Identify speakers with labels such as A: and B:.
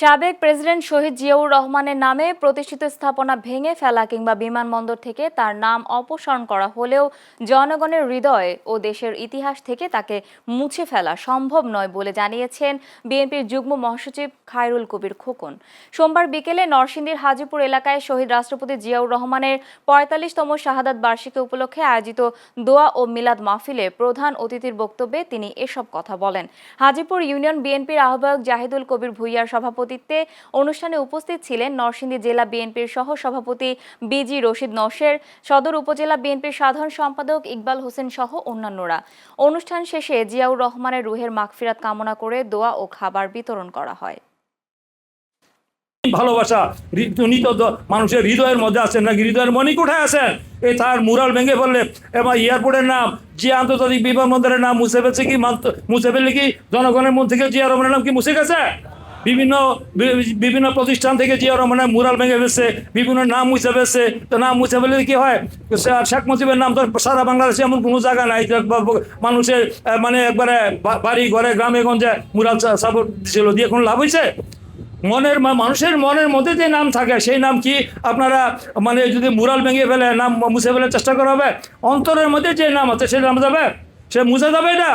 A: সাবেক প্রেসিডেন্ট শহীদ জিয়াউর রহমানের নামে প্রতিষ্ঠিত স্থাপনা ভেঙে ফেলা কিংবা বিমানবন্দর থেকে তার নাম অপসারণ করা হলেও জনগণের হৃদয়ে ও দেশের ইতিহাস থেকে তাকে মুছে ফেলা সম্ভব নয় বলে জানিয়েছেন বিএনপির যুগ্ম মহাসচিব খায়রুল কবির খোকন। সোমবার বিকেলে নরসিংদীর হাজীপুর এলাকায় শহীদ রাষ্ট্রপতি জিয়াউর রহমানের ৪৫তম শাহাদাত বার্ষিকী উপলক্ষে আয়োজিত দোয়া ও মিলাদ মাহফিলে প্রধান অতিথির বক্তব্যে তিনি এসব কথা বলেন। হাজীপুর ইউনিয়ন বিএনপির আহ্বায়ক জাহিদুল কবির ভূঁইয়ার সভাপতিত্বে অনুষ্ঠানে উপস্থিত ছিলেন নরসিংদী জেলা বিএনপির সহ সভাপতি বিজি রশিদ নওশের, সদর উপজেলা বিএনপির সাধারণ সম্পাদক ইকবাল হোসেন সহ অন্যান্যরা। অনুষ্ঠান শেষে জিয়াউর রহমানের রুহের মাগফিরাত কামনা করে দোয়া ও খাবার বিতরণ করা হয়।
B: ভালোবাসা উনি তো মানুষের হৃদয়ের মধ্যে আছেন, নাকি হৃদয়ের মনি কোঠায় আছেন। এই তার মুরাল ভেঙে ফেললে এবং এয়ারপোর্টের নাম, যে আন্তর্জাতিক বিমানবন্দরের নাম মুছে ফেলছে কি, মুছে ফেললে কি জনগণের মন থেকে জিয়া রহমানের নাম কি মুছে গেছে? বিভিন্ন প্রতিষ্ঠান থেকে জিয়া রহমানের মুরাল ভেঙে ফেলছে, বিভিন্ন নাম মুছে ফেলছে। তো নাম মুছে ফেললে কি হয়? শেখ মুজিবের নাম তো সারা বাংলাদেশে এমন কোনো জায়গা নাই মানুষের মানে একবারে বাড়ি ঘরে গ্রামে গঞ্জে মুরাল সাপোর্ট ছিল, দিয়ে কোনো লাভ হয়েছে? মানুষের মনের মধ্যে যে নাম থাকে সেই নাম কি আপনারা মানে যদি মুরাল ভেঙে ফেলে নাম মুছে ফেলার চেষ্টা করা হবে? অন্তরের মধ্যে যে নাম আছে সে নাম যাবে, সে মুছে যাবে? এটা